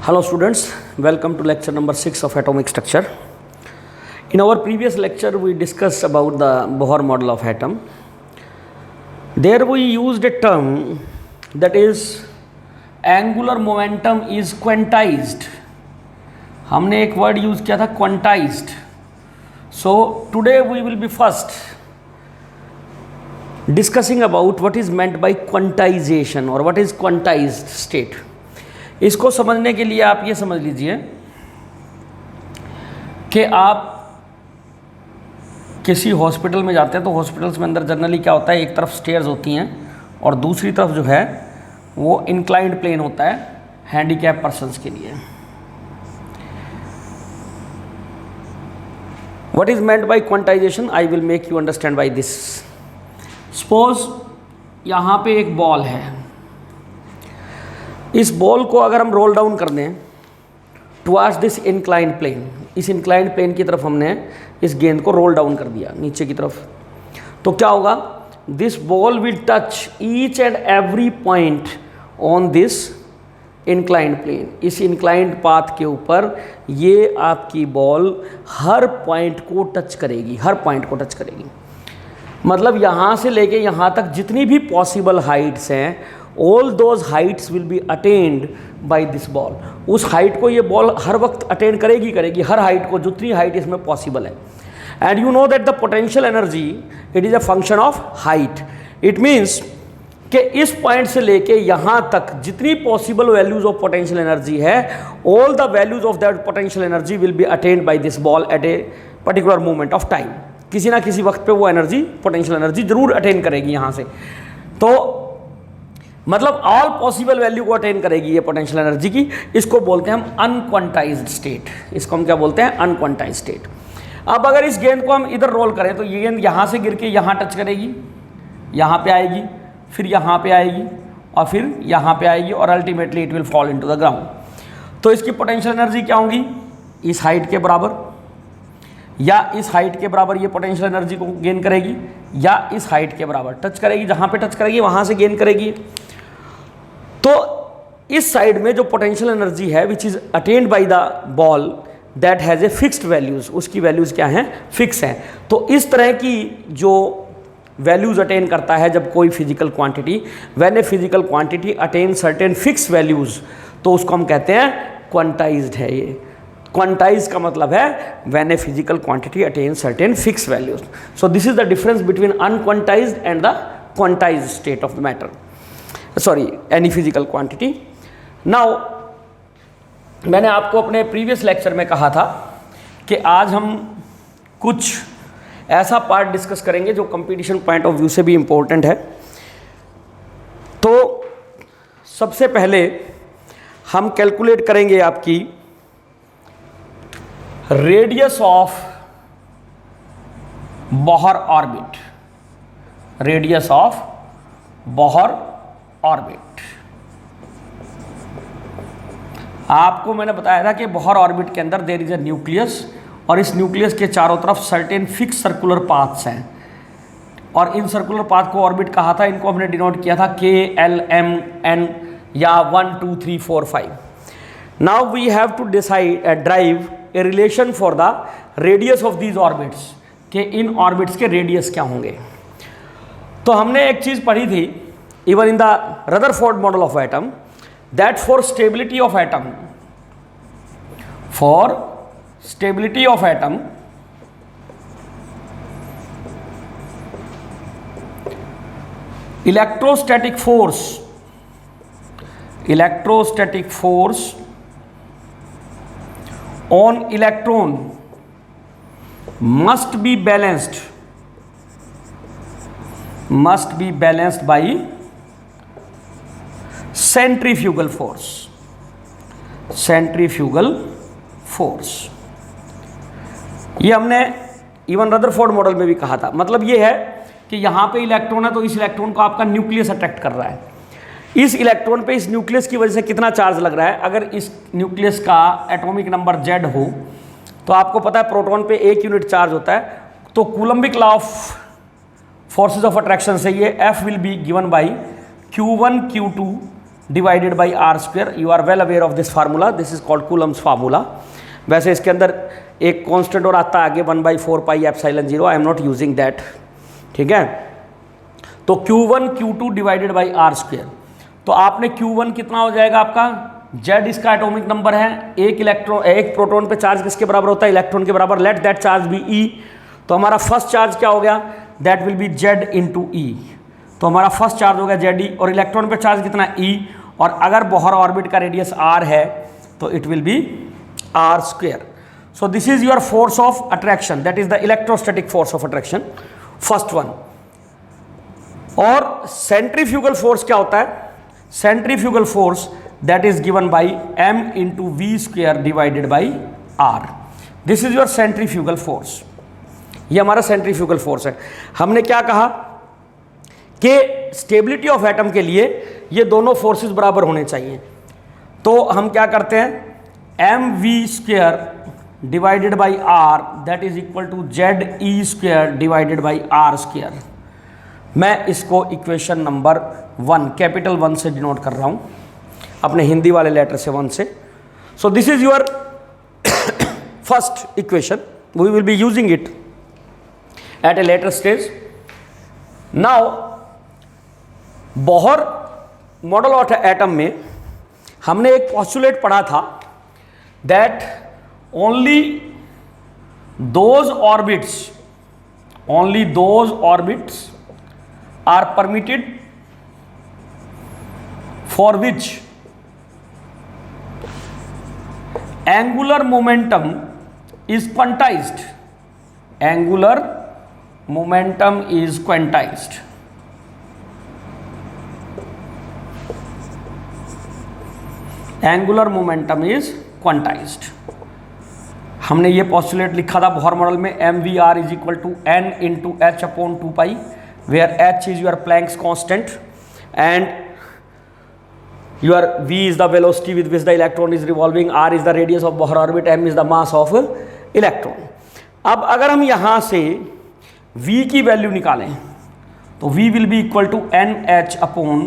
Hello students, welcome to lecture number 6 of atomic structure. In our previous lecture we discussed about the Bohr model of atom. There we used a term that is angular momentum is quantized. हमने एक word use किया था quantized. So today we will be first discussing about what is meant by quantization or what is quantized state. इसको समझने के लिए आप ये समझ लीजिए कि आप किसी हॉस्पिटल में जाते हैं तो हॉस्पिटल्स में अंदर जनरली क्या होता है, एक तरफ स्टेयर्स होती हैं और दूसरी तरफ जो है वो इंक्लाइंड प्लेन होता है हैंडीकैप पर्सन्स के लिए. What is meant by quantization I will make you understand by this. Suppose यहाँ पे एक बॉल है. इस बॉल को अगर हम रोल डाउन कर दें टुवर्ड्स दिस इंक्लाइंड प्लेन, इस इंक्लाइंड प्लेन की तरफ हमने इस गेंद को रोल डाउन कर दिया नीचे की तरफ, तो क्या होगा, this ball will touch each and every point on this inclined plane. इस इंक्लाइंड पाथ के ऊपर ये आपकी बॉल हर पॉइंट को टच करेगी, हर पॉइंट को टच करेगी. मतलब यहाँ से लेके यहाँ तक जितनी भी पॉसिबल हाइट्स हैं, all those heights will be attained by this ball. उस हाइट को ये बॉल हर वक्त अटेंड करेगी, हर हाइट को, जितनी हाइट इसमें पॉसिबल है. And you know that the potential energy it is a function of height. It means कि इस पॉइंट से लेके यहाँ तक जितनी possible values of potential energy है, all the values of that potential energy will be attend by this ball at a particular moment of time. किसी ना किसी वक्त पे वो एनर्जी, पोटेंशियल एनर्जी जरूर अटेन करेगी यहाँ से. तो मतलब ऑल पॉसिबल वैल्यू को अटेन करेगी ये पोटेंशियल एनर्जी की. इसको बोलते हैं हम अनक्वांटाइज्ड स्टेट. इसको हम क्या बोलते हैं, अनक्वांटाइज्ड स्टेट. अब अगर इस गेंद को हम इधर रोल करें तो ये गेंद यहाँ से गिर के यहाँ टच करेगी, यहाँ पे आएगी, फिर यहाँ पे आएगी और फिर यहाँ पे आएगी और ultimately it will fall into the ground. तो इसकी पोटेंशियल एनर्जी क्या होगी, इस हाइट के बराबर या इस हाइट के बराबर ये पोटेंशियल एनर्जी को गेन करेगी, या इस हाइट के बराबर टच करेगी, जहाँ पे टच करेगी वहाँ से गेन करेगी. तो इस साइड में जो पोटेंशियल एनर्जी है which is attend by the ball that has a fixed values, उसकी वैल्यूज क्या हैं, फिक्स हैं. तो इस तरह की जो वैल्यूज अटेन करता है जब कोई physical quantity, when a physical quantity attain certain fix values, तो उसको हम कहते हैं क्वांटाइज्ड है. ये क्वांटाइज का मतलब है when a physical quantity attain certain fix values. So this is the difference between unquantised and the quantised state of the matter, sorry any physical quantity. Now मैंने आपको अपने प्रीवियस लेक्चर में कहा था कि आज हम कुछ ऐसा पार्ट डिस्कस करेंगे जो कंपटीशन पॉइंट ऑफ व्यू से भी इम्पोर्टेंट है. तो सबसे पहले हम कैलकुलेट करेंगे आपकी radius of Bohr orbit. Radius of Bohr orbit. आपको मैंने बताया था कि बोहर ऑर्बिट के अंदर देयर इज अ न्यूक्लियस और इस न्यूक्लियस के चारों तरफ सर्टेन फिक्स सर्कुलर पाथ्स हैं और इन सर्कुलर पाथ को ऑर्बिट कहा था. इनको हमने डिनोट किया था के, एल, एम, एन या 1, 2, 3, 4, 5. Now we have to decide derive a relation for the radius of these orbits, कि इन ऑर्बिट्स के रेडियस क्या होंगे. तो हमने एक चीज़ पढ़ी थी even in the Rutherford model of atom, that for stability of atom, electrostatic force on electron must be balanced by centrifugal force. ये हमने इवन रदरफोर्ड मॉडल में भी कहा था. मतलब ये है कि यहाँ पे इलेक्ट्रॉन है तो इस इलेक्ट्रॉन को आपका न्यूक्लियस अट्रैक्ट कर रहा है. इस इलेक्ट्रॉन पे इस न्यूक्लियस की वजह से कितना चार्ज लग रहा है. अगर इस न्यूक्लियस का एटॉमिक नंबर Z हो तो आपको पता है प्रोटॉन पे 1 यूनिट चार्ज होता है. तो Coulombic law of forces of attraction से ये F will be given by Q1 Q2 divided by are square. You are well aware of this formula, this is called Coulomb's formula. वैसे इसके अंदर एक constant और आता है आगे 1/4 pi epsilon 0, I am not using that, ठीक है। तो Q1 Q2 divided by are square. तो आपने Q1 कितना हो जाएगा आपका, Z इसका एटॉमिक नंबर है, एक प्रोटॉन पे चार्ज किसके बराबर होता है, इलेक्ट्रॉन के बराबर, let that charge be E। तो हमारा फर्स्ट चार्ज क्या हो गया, that will be Z into E। तो हमारा फर्स्ट चार्ज हो गया ZE, और इलेक्ट्रॉन पे चार्ज कितना E, और अगर बोहर ऑर्बिट का रेडियस R है तो it will be R square. So this is your force of attraction, that is the electrostatic force of attraction, first one. और सेंट्रीफ्यूगल फोर्स क्या होता है, centrifugal force that is given by m into V square divided by R. This is your centrifugal force, ये हमारा centrifugal force है। हमने क्या कहा कि स्टेबिलिटी ऑफ एटम के लिए ये दोनों फोर्सेस बराबर होने चाहिए। तो हम क्या करते हैं, M we square divided by R that is equal to Z E square divided by are square. मैं इसको इक्वेशन नंबर 1 कैपिटल 1 से डिनोट कर रहा हूं, अपने हिंदी वाले लेटर से 1 से। So this is your first equation, we will be using it at a later stage. Now Bohr model of atom में हमने एक पोस्टुलेट पढ़ा था that only those orbits are permitted for which angular momentum is quantized. Angular momentum is quantized. Angular momentum is quantized. हमने ये postulate लिखा था Bohr model में, mvr is equal to n into h upon 2 pi, where h is your Planck's constant and your v is the velocity with which the electron is revolving, r is the radius of Bohr orbit, m is the mass of electron. अब अगर हम यहाँ से v की value निकालें तो v will be equal to nh upon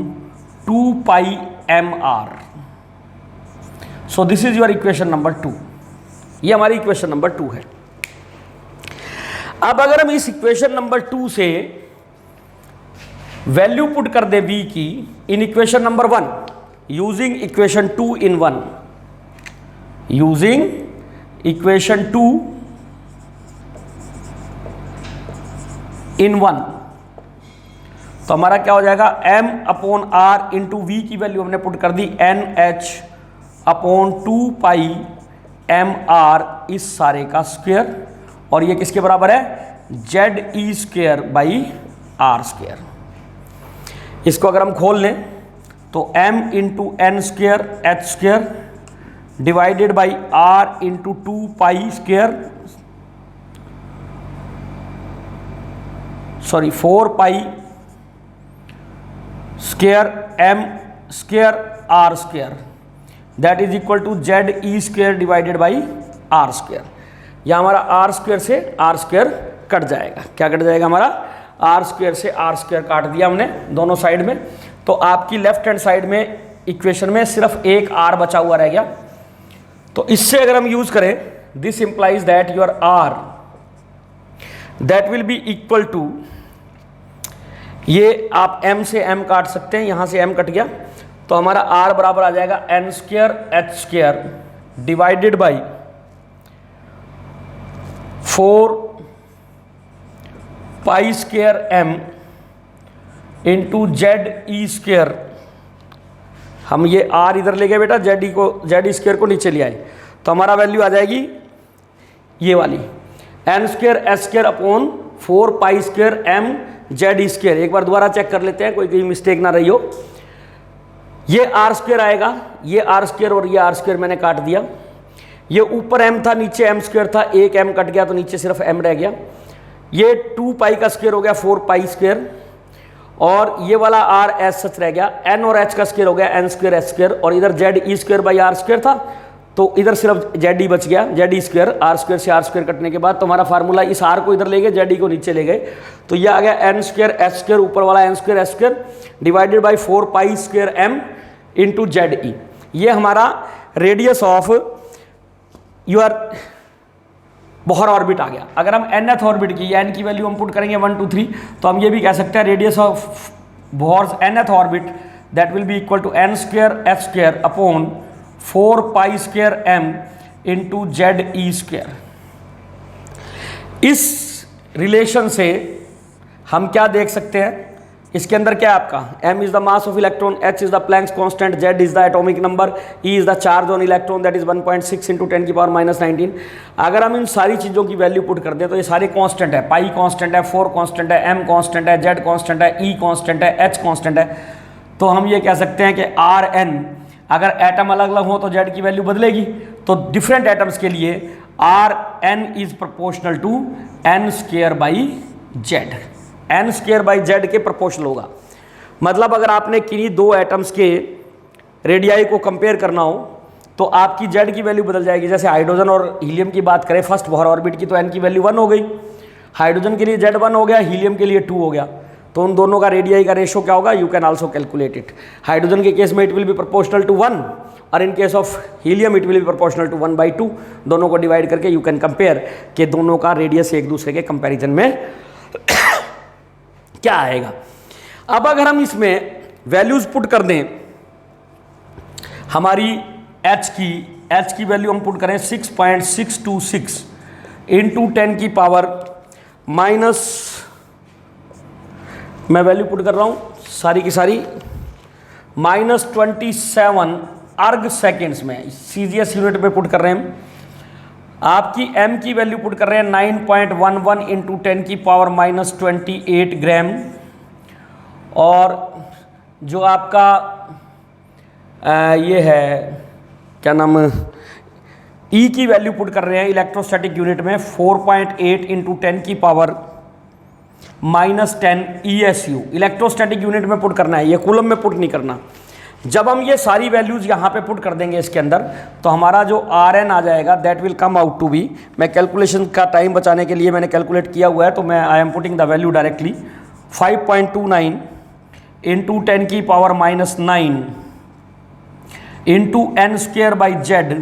2 pi mr. So this is your equation number 2. ये हमारी इक्वेशन नंबर 2 है। अब अगर हम इस इक्वेशन नंबर 2 से वैल्यू पुट कर दे v की इन equation number 1 using equation 2 in 1, using equation 2 in 1, तो हमारा क्या हो जाएगा, m upon r into v की वैल्यू हमने पुट कर दी nh upon 2 pi m r इस सारे का स्क्वायर, और ये किसके बराबर है, z E square by are square. इसको अगर हम खोल लें तो m into n square H square divided by are into 2 pi square, sorry 4 pi square m square r square that is equal to Z E square divided by are square. या हमारा r square से r square cut जाएगा, क्या cut जाएगा हमारा, r square से r square काट दिया हमने दोनों साइड में। तो आपकी लेफ्ट हैंड साइड में इक्वेशन में सिर्फ एक आर बचा हुआ रह गया। तो इससे अगर हम यूज करें, this implies that your r that will be equal to, ये आप m से m काट सकते हैं, यहां से m कट गया, तो हमारा r बराबर आ जाएगा n square h square divided by 4 pi square m into Z E square. हम ये r इधर ले गए बेटा, जेड ई स्क्वायर को नीचे ले आए, तो हमारा वैल्यू आ जाएगी ये वाली n square h square upon 4 pi square m Z ई स्क्वायर। एक बार दोबारा चेक कर लेते हैं, कोई कहीं मिस्टेक ना रही हो। ये आर स्क्वायर आएगा, ये आर स्क्वायर और ये आर स्क्वायर मैंने काट दिया। ये ऊपर m था, नीचे m स्क्वायर था, एक m कट गया तो नीचे सिर्फ m रह गया। ये 2 पाई का स्क्वायर हो गया 4 पाई स्क्वायर, और ये वाला r एस सच रह गया, n और h का स्क्वायर हो गया n स्क्वायर एच स्क्वायर, और इधर z E square by are square था, तो इधर सिर्फ जेड ई बच गया, जेड ई स्क्वायर, आर स्क्वायर से आर स्क्वायर कटने के बाद। तो हमारा फार्मूला, इस आर को इधर ले गए, जेड ई को नीचे ले गए, तो ये आ गया n स्क्वायर एच स्क्वायर, ऊपर वाला n square H square divided by 4 pi square m into Z E. ये हमारा radius of your Bohr orbit आ गया। अगर हम nth ऑर्बिट की, n की वैल्यू हम पुट करेंगे 1 2 3, तो हम ये भी कह सकते हैं radius of Bohr's nth orbit that will be equal to n square h square upon 4 pi square m into Z E square. इस रिलेशन से हम क्या देख सकते हैं, इसके अंदर क्या है आपका, m is the mass of electron, h is the Planck's constant, z is the atomic number, e is the charge on electron that is 1.6 into 10 की पावर माइनस 19। अगर हम इन सारी चीज़ों की वैल्यू पुट कर दें तो ये सारे कांस्टेंट है, पाई कांस्टेंट है, 4 कांस्टेंट है, m कांस्टेंट है, z कांस्टेंट है, e कांस्टेंट है, h कांस्टेंट है। तो हम ये कह सकते हैं कि Rn, अगर एटम अलग अलग हो तो z की वैल्यू बदलेगी, तो डिफरेंट एटम्स के लिए Rn is proportional to n square by z, n square by z के प्रोपोर्शनल होगा। मतलब अगर आपने किन्हीं दो एटम्स के रेडियाई को कंपेयर करना हो तो आपकी z की वैल्यू बदल जाएगी। जैसे हाइड्रोजन और हीलियम की बात करें फर्स्ट बोहर ऑर्बिट की, तो n की वैल्यू 1 हो गई, हाइड्रोजन के लिए z 1 हो गया, हीलियम के लिए 2 हो गया। तो उन दोनों का रेडियाई का रेशो क्या होगा, you can also calculate it. Hydrogen के केस में it will be proportional to 1 और in case of helium it will be proportional to 1/2। दोनों को डिवाइड करके यू कैन कंपेयर कि दोनों का रेडियस एक दूसरे के कंपैरिजन में क्या आएगा। अब अगर हम इसमें वैल्यूज पुट कर दें, हमारी h की वैल्यू हम पुट करें 6.626 इंटू 10 की पावर माइनस, मैं वैल्यू पुट कर रहा हूं सारी की सारी -27 अर्ग सेकेंड्स में, सीजीएस यूनिट में पुट कर रहे हैं हम। आपकी m की वैल्यू पुट कर रहे हैं 9.11 इंटू 10 की पावर -28 ग्राम, और जो आपका ये है क्या नाम, E की वैल्यू पुट कर रहे हैं इलेक्ट्रोस्टैटिक यूनिट में 4.8 इंटू 10 की पावर -10 ESU। इलेक्ट्रोस्टैटिक यूनिट में पुट करना है, ये कूलम में पुट नहीं करना। जब हम ये सारी वैल्यूज यहाँ पे पुट कर देंगे इसके अंदर, तो हमारा जो Rn आ जाएगा that will come out to be, मैं कैलकुलेशन का टाइम बचाने के लिए मैंने कैलकुलेट किया हुआ है, तो मैं I am putting the value directly 5.29 into 10 की power -9 into n square by z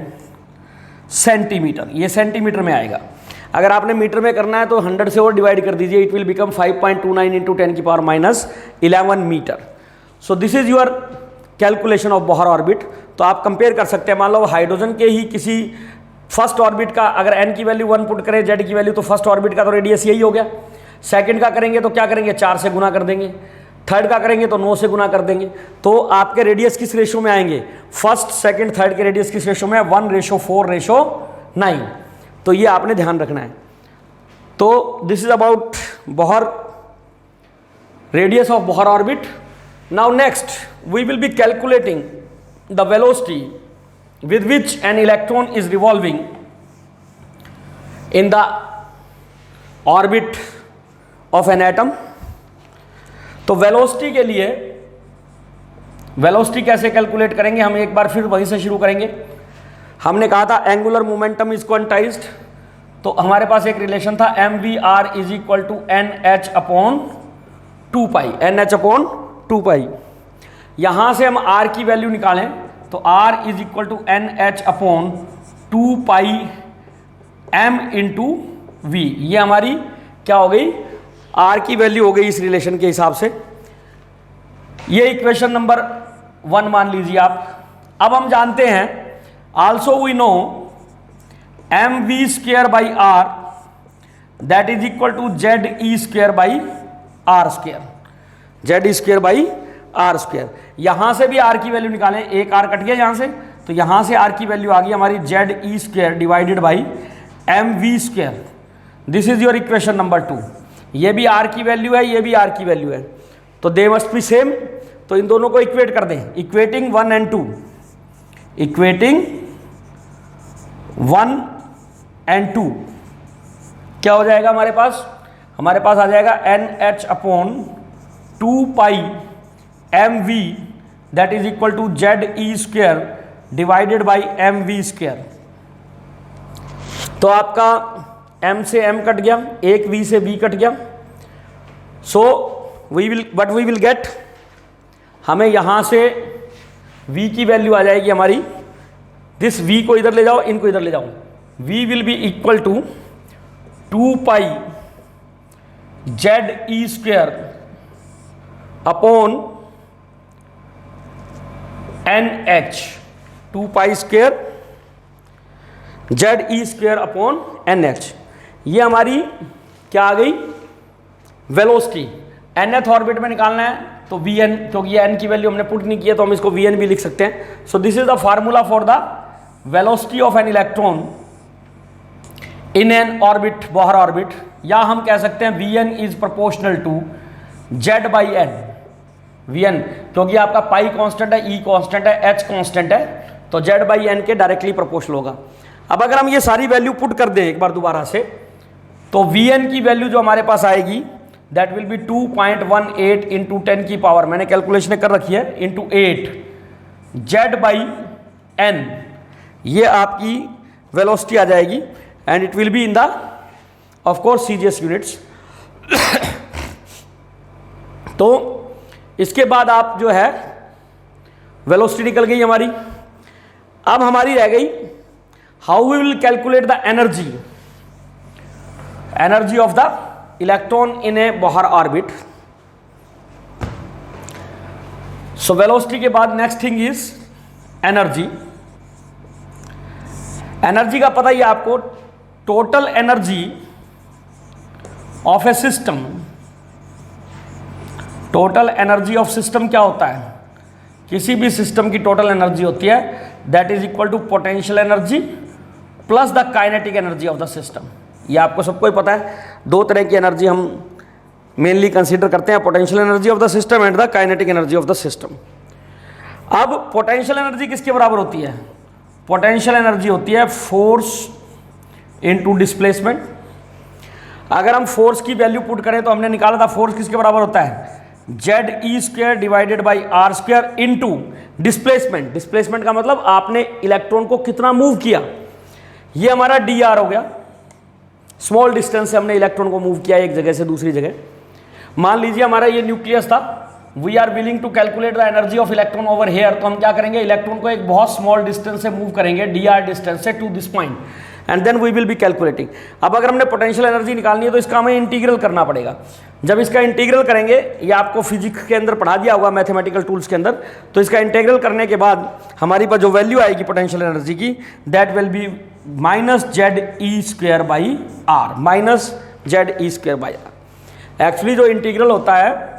centimetre. ये सेंटीमीटर में आएगा। अगर आपने मीटर में करना है तो 100 से और डिवाइड कर दीजिए, इट विल बिकम 5.29 इंटू 10 की power -11 metre. So this is your calculation of Bohr orbit. तो आप कंपेयर कर सकते हैं, मान लो हाइड्रोजन के ही किसी फर्स्ट ऑर्बिट का अगर n की वैल्यू 1 पुट करें, z की वैल्यू, तो फर्स्ट ऑर्बिट का तो रेडियस यही हो गया। सेकंड का करेंगे तो क्या करेंगे, 4 से गुना कर देंगे। थर्ड का करेंगे तो 9 से गुना कर देंगे। तो आपके रेडियस किस रेशो में आएंगे, फर्स्ट सेकंड थर्ड के रेडियस किस रेशो में, 1:4:9। तो ये आपने ध्यान रखना है। तो this is about Bohr, radius of Bohr orbit. Now next we will be calculating the velocity with which an electron is revolving in the orbit of an atom। तो वेलोसिटी के लिए, वेलोसिटी कैसे कैलकुलेट करेंगे, हम एक बार फिर वहीं से शुरू करेंगे। हमने कहा था एंगुलर मोमेंटम इज क्वांटाइज्ड, तो हमारे पास एक रिलेशन था mvr is equal to nh upon 2 nh upon 2 यहां से हम r की वैल्यू निकालें तो r is equal to nh upon 2 m into v। ये हमारी क्या हो गई, r की वैल्यू हो गई इस रिलेशन के हिसाब से। ये इक्वेशन नंबर 1 मान लीजिए आप। अब हम जानते हैं also we know mv square by r that is equal to ze square by r square, z square by are square. यहां से भी r की वैल्यू निकालें, एक r कट गया यहां से, तो यहां से r की वैल्यू आ गई हमारी ze square divided by mv square. This is your equation number 2। ये भी r की वैल्यू है, ये भी r की वैल्यू है, तो दे मस्ट बी सेम। तो इन दोनों को इक्वेट कर दें, इक्वेटिंग 1 and 2, इक्वेटिंग 1 and 2 क्या हो जाएगा हमारे पास, हमारे पास आ जाएगा nh upon 2 mv that is equal to ze square divided by mv square. तो आपका m से m कट गया, एक v से v कट गया। सो वी विल गेट, हमें यहां से v की वैल्यू आ जाएगी हमारी, दिस v को इधर ले जाओ, इनको इधर ले जाओ, v will be equal to 2 pi z E square upon n h, 2 pi square z E square upon n h. ये हमारी क्या आ गई, वेलोसिटी। nth ऑर्बिट में निकालना है तो vn, क्योंकि ये n की वैल्यू हमने पुट नहीं की है तो हम इसको vn भी लिख सकते हैं। So this is the formula for the velocity of an electron in an orbit, Bohr orbit, या हम कह सकते हैं vn is proportional to z by n। vn क्योंकि आपका पाई कांस्टेंट है, e कांस्टेंट है, h कांस्टेंट है, तो z बाई n के डायरेक्टली प्रोपोर्शनल होगा। अब अगर हम ये सारी वैल्यू पुट कर दें एक बार दोबारा से, तो vn की वैल्यू जो हमारे पास आएगी दैट विल बी 2.18 इंटू 10 की पावर, मैंने कैलकुलेशन कर रखी है, इंटू 8 z बाई n, ये आपकी वेलोसिटी आ जाएगी and it will be in the of course CGS units. तो इसके बाद आप जो है वेलोसिटी निकल गई हमारी। अब हमारी रह गई how we will calculate the energy, energy of the electron in a Bohr orbit. So velocity के बाद next thing is energy. Energy का पता ही है आपको, total energy of a system, total energy of system क्या होता है, किसी भी सिस्टम की टोटल एनर्जी होती है that is equal to potential energy plus the kinetic energy of the system. ये आपको सबको ही पता है, दो तरह की एनर्जी हम मेनली कंसीडर करते हैं, potential energy of the system and the kinetic energy of the system. अब पोटेंशियल एनर्जी किसके बराबर होती है, पोटेंशियल एनर्जी होती है फोर्स इनटू डिस्प्लेसमेंट। अगर हम फोर्स की वैल्यू पुट करें तो हमने निकाला था फोर्स किसके बराबर होता है, z E square divided by are square into displacement. Displacement का मतलब आपने इलेक्ट्रॉन को कितना मूव किया, ये हमारा डी आर हो गया, स्मॉल डिस्टेंस से हमने इलेक्ट्रॉन को मूव किया एक जगह से दूसरी जगह। मान लीजिए हमारा ये न्यूक्लियस था, we are willing to calculate the energy of electron over here, तो हम क्या करेंगे, इलेक्ट्रॉन को एक बहुत स्मॉल डिस्टेंस से मूव करेंगे, डी आर डिस्टेंस से to this point, and then we will be calculating. अब अगर हमने पोटेंशियल एनर्जी निकालनी है तो इसका हमें इंटीग्रल करना पड़ेगा। जब इसका इंटीग्रल करेंगे, ये आपको फिजिक्स के अंदर पढ़ा दिया होगा मैथमेटिकल टूल्स के अंदर, तो इसका इंटीग्रल करने के बाद हमारी पास जो वैल्यू आएगी पोटेंशियल एनर्जी की that will be minus z E square by r, minus z E square by r. Actually जो इंटीग्रल होता है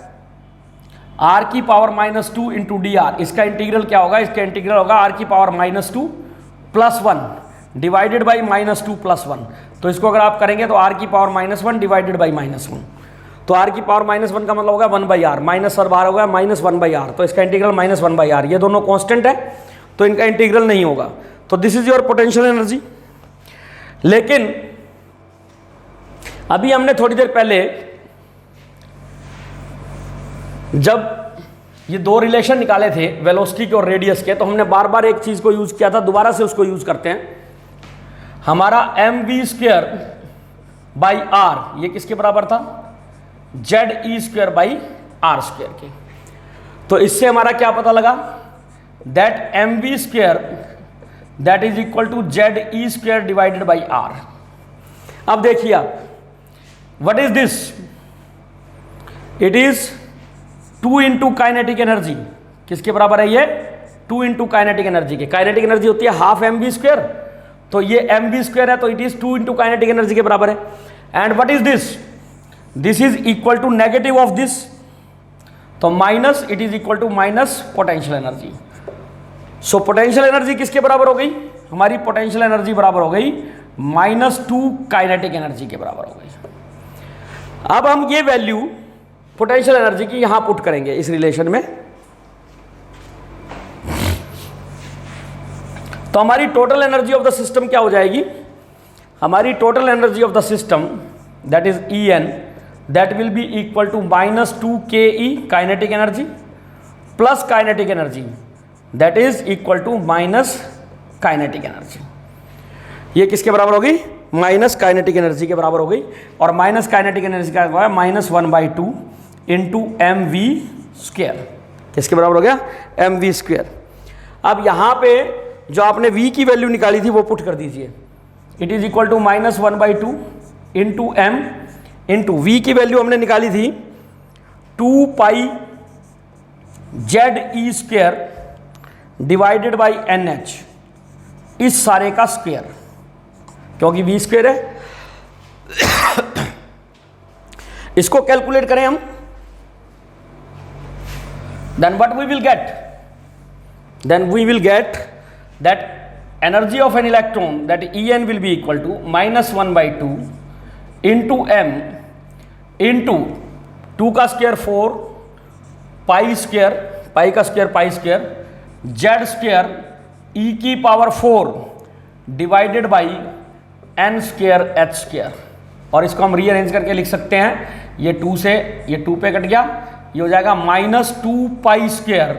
आर की power minus 2 into d r, इसका इंटीग्रल क्या होगा, इसका इंटीग्रल होगा आर की power minus 2 plus 1 divided by minus 2 plus 1। तो इसको अगर आप करेंगे तो आर की power minus 1 divided by minus 1, तो आर की पावर माइनस 1 का मतलब होगा 1 बाई आर, माइनस और बाहर होगा माइनस 1 बाई आर, तो इसका इंटीग्रल माइनस 1 बाई आर। ये दोनों कांस्टेंट है तो इनका इंटीग्रल नहीं होगा। तो this is your potential energy. लेकिन अभी हमने थोड़ी देर पहले जब ये दो रिलेशन निकाले थे वेलोसिटी के और रेडियस के, तो हमने बार बार एक चीज को यूज किया था, दोबारा से उसको यूज करते हैं। हमारा m we square by r ये किसके बराबर था, z E square by are square के। तो इससे हमारा क्या पता लगा, that m we square that is equal to Z E square divided by r. अब देखिए आप, what is this, it is 2 into kinetic energy. किसके बराबर है ये, 2 इंटू काइनेटिक एनर्जी के। काइनेटिक एनर्जी होती है हाफ एम वी स्क्वेयर, तो ये एम वी स्क्वेयर है तो it is 2 into kinetic energy के बराबर है। And what is this, this is equal to negative of this, तो minus, it is equal to minus potential energy. So potential energy किसके बराबर हो गई, हमारी पोटेंशियल एनर्जी बराबर हो गई -2 काइनेटिक एनर्जी के बराबर हो गई। अब हम ये वैल्यू पोटेंशियल एनर्जी की यहां पुट करेंगे इस रिलेशन में, तो हमारी total energy of the system क्या हो जाएगी, हमारी total energy of the system that is E n that will be equal to -2 K E kinetic energy plus kinetic energy that is equal to minus kinetic energy. ये किसके बराबर हो गई, minus kinetic energy के बराबर हो गई। और माइनस काइनेटिक एनर्जी का है -1/2 इंटू एम वी स्क्वेयर। किसके बराबर हो गया, एम वी स्क्वेयर। अब यहाँ पे जो आपने v की वैल्यू निकाली थी वो पुट कर दीजिए। It is equal to -1/2 into m into v की वैल्यू हमने निकाली थी 2 पाई ZE² डिवाइडेड बाई NH, इस सारे का स्क्वायर, क्योंकि v² है। इसको कैलकुलेट करें हम, then what we will get? Then we will get that energy of an electron, that En will be equal to -1/2 into m into 2 का स्क्वायर 4 पाई स्क्वायर, पाई का square pi square, Z square e की power 4 divided by n square h square. और इसको हम rearrange करके लिख सकते हैं, ये 2 से ये 2 पे कट गया, ये हो जाएगा -2 पाई स्क्वायर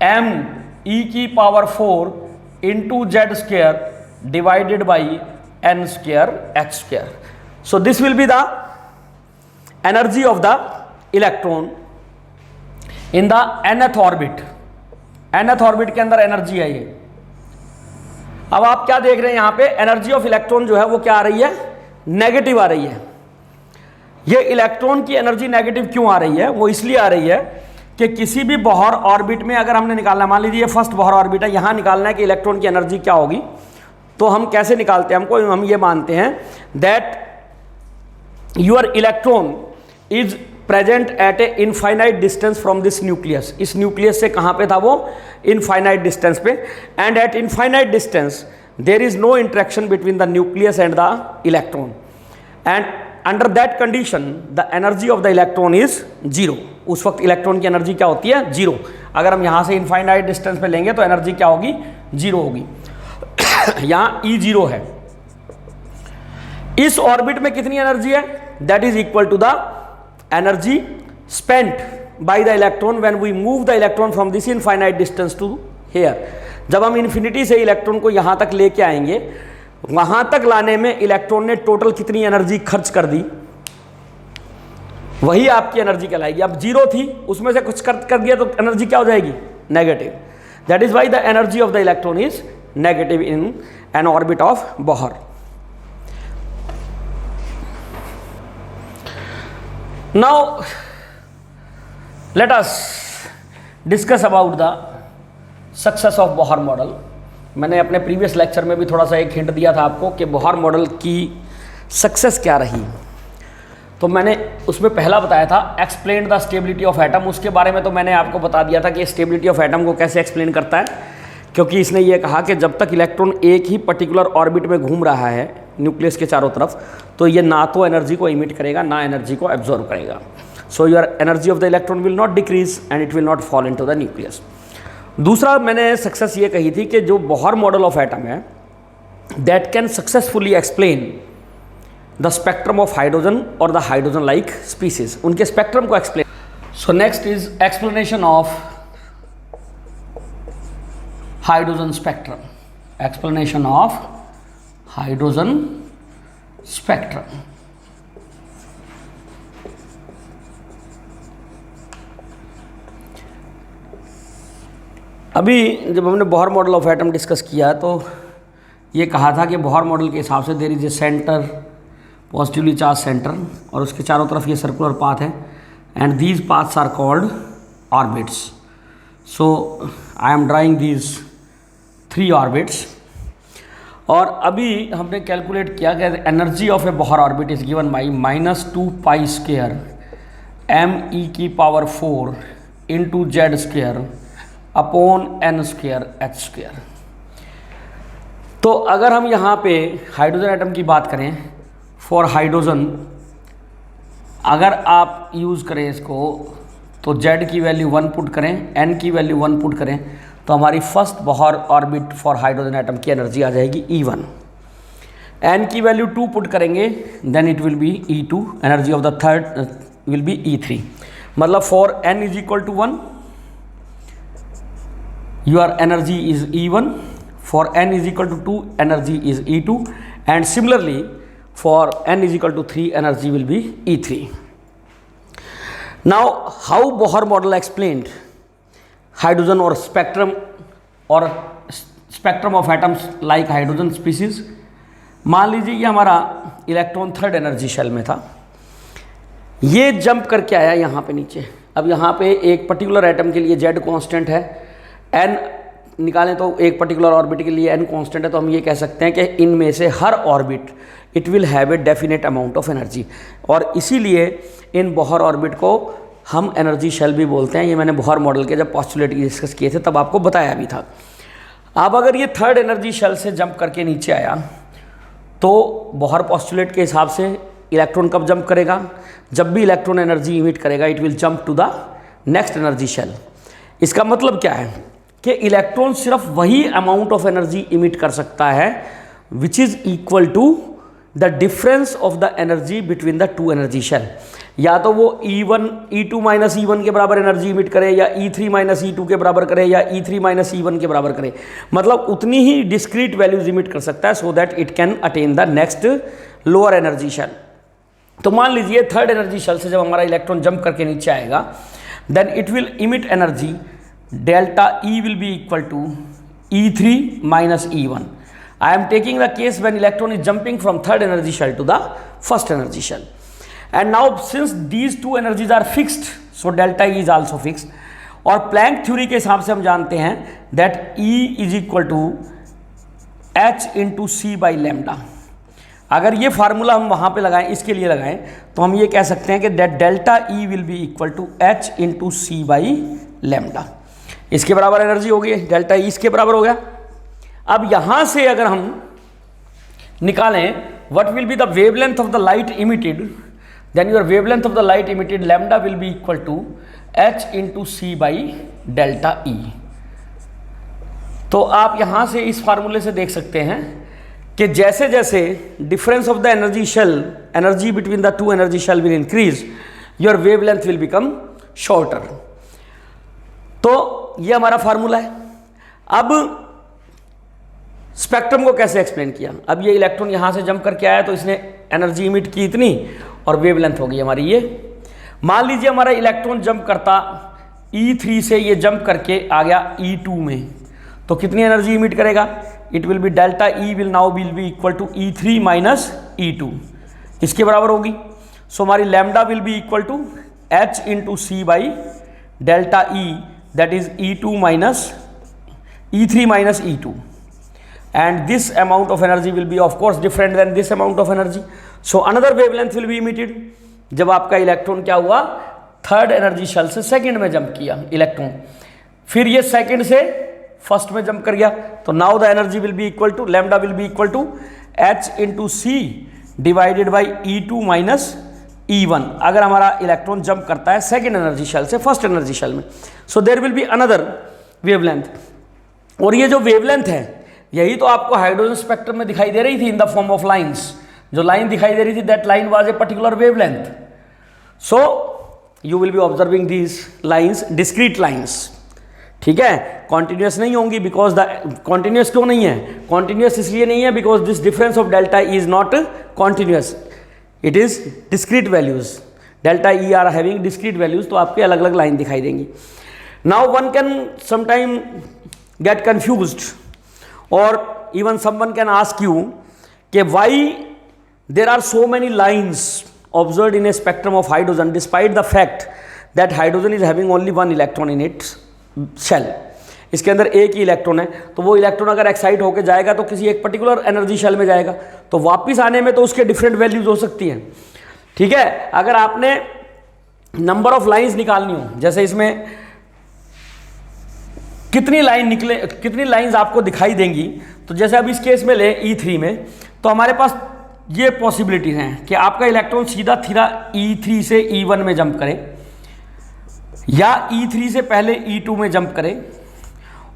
m e की power 4 into z square divided by n square h square. So this will be the energy of the electron in the nth orbit. nth orbit के अंदर एनर्जी है ये। अब आप क्या देख रहे हैं यहाँ पे, एनर्जी ऑफ इलेक्ट्रॉन जो है वो क्या आ रही है, नेगेटिव आ रही है। ये इलेक्ट्रॉन की एनर्जी नेगेटिव क्यों आ रही है, वो इसलिए आ रही है कि किसी भी बोहर ऑर्बिट में अगर हमने निकालना, मान लीजिए फर्स्ट बोहर ऑर्बिट है, यहाँ निकालना है कि इलेक्ट्रॉन की एनर्जी क्या होगी, तो हम कैसे निकालते हैं, हम ये मानते हैं that your electron is present at a infinite distance from this nucleus. इस न्यूक्लियस से कहाँ पे था वो, इनफाइनाइट डिस्टेंस पे, and at infinite distance there is no interaction between the nucleus and the electron, and under that condition the energy of the electron is 0। उस वक्त electron की एनर्जी क्या होती है, 0। अगर हम यहाँ से इनफाइनाइट डिस्टेंस पे लेंगे तो एनर्जी क्या होगी, 0 होगी। यहाँ E 0 है। इस ऑर्बिट में कितनी एनर्जी है, that is equal to the energy spent by the electron when we move the electron from this infinite distance to here. जब हम इन्फिनिटी से इलेक्ट्रॉन को यहाँ तक लेके आएंगे, वहां तक लाने में इलेक्ट्रॉन ने टोटल कितनी एनर्जी खर्च कर दी, वही आपकी एनर्जी कहलाएगी। अब 0 थी, उसमें से कुछ कर दिया तो एनर्जी क्या हो जाएगी, negative. That is why the energy of the electron is negative in an orbit of Bohr. Now let us discuss about the success of Bohr model. मैंने अपने प्रीवियस लेक्चर में भी थोड़ा सा एक हिंट दिया था आपको कि बोहर मॉडल की सक्सेस क्या रही। तो मैंने उसमें पहला बताया था explain the stability of atom. उसके बारे में तो मैंने आपको बता दिया था कि स्टेबिलिटी ऑफ एटम को कैसे एक्सप्लेन करता है, क्योंकि इसने ये कहा कि जब तक इलेक्ट्रॉन एक ही पर्टिकुलर ऑर्बिट में घूम रहा है न्यूक्लियस के चारों तरफ, तो ये ना तो एनर्जी को इमिट करेगा ना एनर्जी को एब्जॉर्ब करेगा। So your energy of the electron will not decrease and it will not fall into the nucleus. दूसरा मैंने सक्सेस ये कही थी कि जो बोहर मॉडल ऑफ एटम है that can successfully explain the spectrum of hydrogen और द हाइड्रोजन लाइक स्पीसीज, उनके स्पेक्ट्रम को explain. So next is explanation of hydrogen spectrum. Explanation of hydrogen spectrum. अभी जब हमने Bohr model of atom discuss किया तो ये कहा था कि बोहर मॉडल के हिसाब से there is a centre, positively charge centre, और उसके चारों तरफ ये सर्कुलर पाथ है, and these paths are called orbits. So I am drawing these 3 orbits. और अभी हमने कैलकुलेट किया कि energy of a Bohr orbit is given by -2 pi square m e की power 4 into z square upon n square h square. तो अगर हम यहाँ पे हाइड्रोजन एटम की बात करें, फॉर हाइड्रोजन अगर आप यूज़ करें इसको, तो z की वैल्यू 1 पुट करें, n की वैल्यू 1 पुट करें, तो हमारी first Bohr orbit for hydrogen atom की एनर्जी आ जाएगी E1। n की वैल्यू 2 पुट करेंगे, then it will be E2। Energy of the third will be E3। मतलब for n is equal to 1 your energy is E1, for n is equal to 2 energy is E2, and similarly for n is equal to 3 energy will be E3. Now how Bohr model explained hydrogen or spectrum और spectrum of atoms like hydrogen species. मान लीजिए ये हमारा electron third energy shell में था, ये jump करके आया यहाँ पे नीचे। अब यहाँ पे एक पर्टिकुलर एटम के लिए जेड कांस्टेंट है, एन निकालें तो एक पर्टिकुलर ऑर्बिट के लिए एन कांस्टेंट है, तो हम ये कह सकते हैं कि इनमें से हर orbit it will have a definite amount of energy, और इसीलिए इन बोहर ऑर्बिट को हम एनर्जी शेल भी बोलते हैं। ये मैंने बोहर मॉडल के जब पॉस्टुलेट डिस्कस किए थे तब आपको बताया भी था। अब अगर ये थर्ड एनर्जी शेल से जंप करके नीचे आया तो बोहर पॉस्टुलेट के हिसाब से इलेक्ट्रॉन कब जंप करेगा? जब भी इलेक्ट्रॉन एनर्जी इमिट करेगा it will jump to the next energy shell. इसका मतलब क्या है कि इलेक्ट्रॉन सिर्फ वही अमाउंट ऑफ एनर्जी इमिट कर सकता है which is equal to the difference of the energy between the two energy shell. या तो वो E1 E2 माइनस E1 के बराबर एनर्जी इमिट करे, या E3 माइनस E2 के बराबर करे, या E3 माइनस E1 के बराबर करे, मतलब उतनी ही डिस्क्रीट वैल्यूज इमिट कर सकता है so that it can attain the next lower energy shell. तो मान लीजिए थर्ड एनर्जी शेल से जब हमारा इलेक्ट्रॉन जंप करके नीचे आएगा then it will emit energy delta E will be equal to E3 minus E1. I am taking the case when electron is jumping from third energy shell to the first energy shell. And now since these two energies are fixed, so delta E is also fixed. और Planck theory के हिसाब से हम जानते हैं that E is equal to H into C by lambda. अगर ये formula हम वहाँ पे लगाएं, इसके लिए लगाएं, तो हम ये कह सकते हैं कि that delta E will be equal to H into C by lambda. इसके बराबर एनर्जी होगी, डेल्टा ई इसके बराबर हो गया। अब यहां से अगर हम निकालें what will be the wavelength of the light emitted, then your wavelength of the light emitted lambda will be equal to h into c by delta e. तो आप यहां से इस फार्मूले से देख सकते हैं कि जैसे जैसे difference of the energy shell, energy between the two energy shell will increase, your wavelength will become shorter. तो ये हमारा फार्मूला है। अब स्पेक्ट्रम को कैसे एक्सप्लेन किया? अब ये इलेक्ट्रॉन यहां से जंप करके आया तो इसने एनर्जी इमिट की इतनी और वेवलेंथ हो गई हमारी ये। मान लीजिए हमारा इलेक्ट्रॉन जंप करता E3 से, ये जंप करके आ गया E2 में, तो कितनी एनर्जी इमिट करेगा? It will be delta E will now will be equal to E3 minus E2, इसके बराबर होगी। सो हमारी lambda will be equal to H into c by delta E, that is E2 minus E3 minus E2, and this amount of energy will be of course different than this amount of energy, so another wavelength will be emitted। जब आपका electron क्या हुआ, third energy shell से second में jump किया electron, फिर ये second से फर्स्ट में जंप कर गया, तो now the energy will be equal to lambda will be equal to H into C divided by E2 minus E1। अगर हमारा इलेक्ट्रॉन जंप करता है सेकेंड एनर्जी शेल से फर्स्ट एनर्जी शेल में, so there will be another wavelength. और ये जो wavelength है यही तो आपको हाइड्रोजन स्पेक्ट्रम में दिखाई दे रही थी in the form of lines. जो लाइन दिखाई दे रही थी that line was a particular wavelength. So you will be observing these lines, discrete lines, ठीक है, कॉन्टिन्यूस नहीं होंगी। बिकॉज द कॉन्टिन्यूस क्यों नहीं है? कॉन्टिन्यूस इसलिए नहीं है because this difference of delta is not continuous, it is discrete values. Delta E are having discrete values, तो आपके अलग अलग लाइन दिखाई देंगी। Now one can sometime get confused और even someone can ask you कि why there are so many lines observed in a spectrum of hydrogen despite the fact that hydrogen is having only one electron in its shell. इसके अंदर एक ही electron है, तो वो electron अगर excite होकर जाएगा तो किसी एक पर्टिकुलर एनर्जी शेल में जाएगा, तो वापस आने में तो उसके डिफरेंट वैल्यूज हो सकती हैं, ठीक है। अगर आपने नंबर ऑफ लाइंस निकालनी हो, जैसे इसमें कितनी लाइन निकले, कितनी लाइंस आपको दिखाई देंगी, तो जैसे अब इस केस में ले E3 में, तो हमारे पास ये पॉसिबिलिटीज हैं कि आपका इलेक्ट्रॉन सीधा E3 से E1 में जंप करे, या E3 से पहले E2 में जंप करे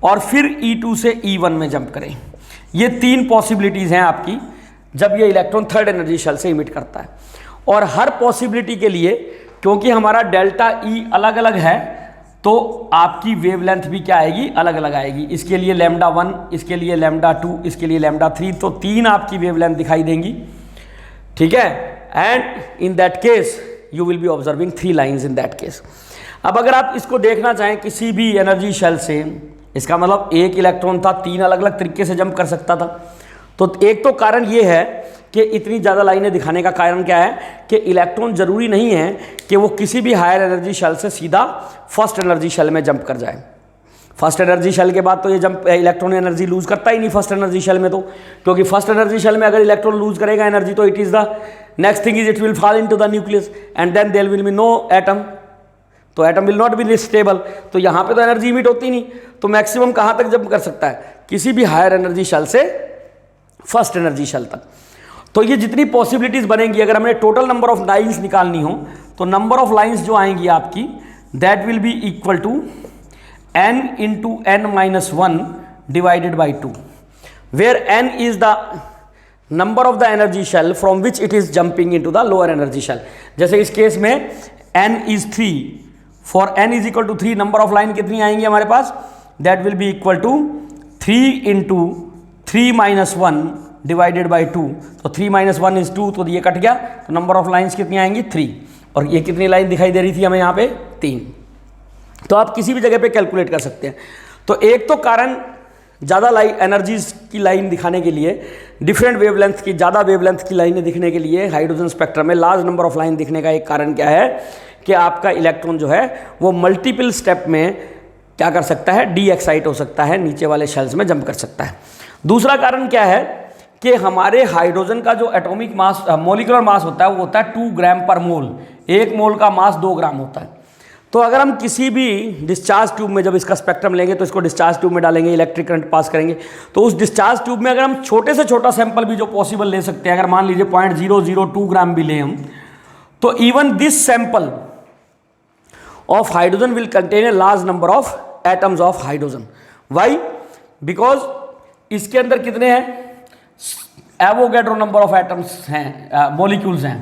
और फिर E2 से E1 में जंप करे। ये तीन पॉसिबिलिटीज हैं आपकी जब ये इलेक्ट्रॉन थर्ड एनर्जी शेल से इमिट करता है। और हर पॉसिबिलिटी के लिए क्योंकि हमारा डेल्टा ई अलग अलग है, तो आपकी वेवलेंथ भी क्या आएगी, अलग अलग आएगी। इसके लिए लैम्डा 1, इसके लिए लैम्डा 2, इसके लिए लैम्डा 3, तो तीन आपकी वेवलेंथ दिखाई देंगी, ठीक है। And in that case you will be observing 3 lines in that case. अब अगर आप इसको देखना चाहें किसी भी एनर्जी शेल से इसका मतलब एक इलेक्ट्रॉन था, 3 अलग अलग तरीके से जंप कर सकता था। तो एक तो कारण ये है कि इतनी ज़्यादा लाइनें दिखाने का कारण क्या है कि इलेक्ट्रॉन ज़रूरी नहीं है कि वो किसी भी हायर एनर्जी शेल से सीधा फर्स्ट एनर्जी शेल में जंप कर जाए। फर्स्ट एनर्जी शेल के बाद तो ये जंप इलेक्ट्रॉन एनर्जी लूज करता ही नहीं फर्स्ट एनर्जी शेल में, तो क्योंकि फर्स्ट एनर्जी शेल में अगर इलेक्ट्रॉन लूज करेगा एनर्जी तो it is the next thing is it will fall into the nucleus and then there will be no atom, तो atom will not be stable. तो यहाँ पे तो एनर्जी इमिट होती नहीं, तो मैक्सिमम कहाँ तक जंप कर सकता है, किसी भी हायर एनर्जी शेल से फर्स्ट एनर्जी शेल तक। तो ये जितनी पॉसिबिलिटीज बनेंगी, अगर हमें टोटल नंबर ऑफ लाइंस निकालनी हो तो नंबर ऑफ लाइंस जो आएंगी आपकी that will be equal to n into n minus 1 divided by 2, where n is the number of the energy shell from which it is jumping into the lower energy shell. जैसे इस case में n is 3, for n is equal to 3 number of line कितनी आएंगी हमारे पास, that will be equal to 3 into 3 minus 1 divided by 2। तो 3 minus 1 is 2, तो ये कट गया, तो नंबर ऑफ लाइन्स कितनी आएंगी 3, और ये कितनी लाइन दिखाई दे रही थी हमें यहाँ पे 3। तो आप किसी भी जगह पे कैलकुलेट कर सकते हैं। तो एक तो कारण ज़्यादा एनर्जीज की लाइन दिखाने के लिए, डिफरेंट वेवलेंथ की, ज़्यादा वेवलेंथ की लाइनें दिखने के लिए हाइड्रोजन स्पेक्ट्रम में लार्ज नंबर ऑफ लाइन दिखने का एक कारण क्या है कि आपका इलेक्ट्रॉन जो है वो मल्टीपल स्टेप में क्या कर सकता है, डी एक्साइट हो सकता है, नीचे वाले शेल्स में जंप कर सकता है। दूसरा कारण क्या है कि हमारे हाइड्रोजन का जो एटॉमिक मास, मॉलिक्यूलर मास होता है वो होता है 2 ग्राम पर मोल, 1 मोल का मास 2 ग्राम होता है। तो अगर हम किसी भी डिस्चार्ज ट्यूब में जब इसका स्पेक्ट्रम लेंगे तो इसको डिस्चार्ज ट्यूब में डालेंगे, इलेक्ट्रिक करंट पास करेंगे, तो उस डिस्चार्ज ट्यूब में अगर हम छोटे से छोटा सैंपल भी जो पॉसिबल ले सकते हैं, अगर मान लीजिए 0.002 ग्राम भी लें हम, तो even this sample of hydrogen will contain a large number of atoms of hydrogen. Why? Because इसके अंदर कितने हैं, एवोगैड्रो नंबर ऑफ एटम्स हैं, मॉलिक्यूल्स हैं,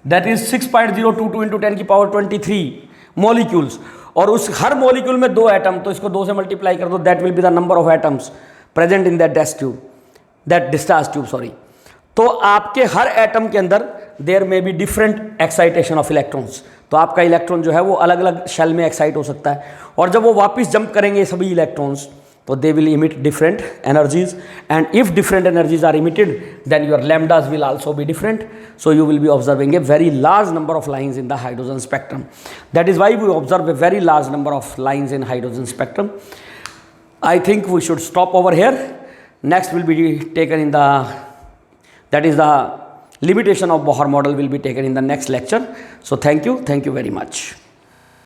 दैट इज 6.022 इंटू 10 की पावर 23 मॉलिक्यूल्स, और उस हर मॉलिक्यूल में 2 एटम, तो इसको 2 से मल्टीप्लाई कर दो, that will be the number of atoms present in that discharge tube, sorry. तो आपके हर एटम के अंदर देयर में be different excitation of electrons, तो आपका इलेक्ट्रॉन जो है वो अलग अलग शेल में एक्साइट हो सकता है, और जब वो वापस जंप करेंगे सभी इलेक्ट्रॉन्स तो they will emit different energies, and if different energies are emitted then your lambdas will also be different, so you will be observing a very large number of lines in the hydrogen spectrum. That is why we observe a very large number of lines in hydrogen spectrum. I think we should stop over here. Next will be taken in the, that is the limitation of Bohr model will be taken in the next lecture. So thank you very much.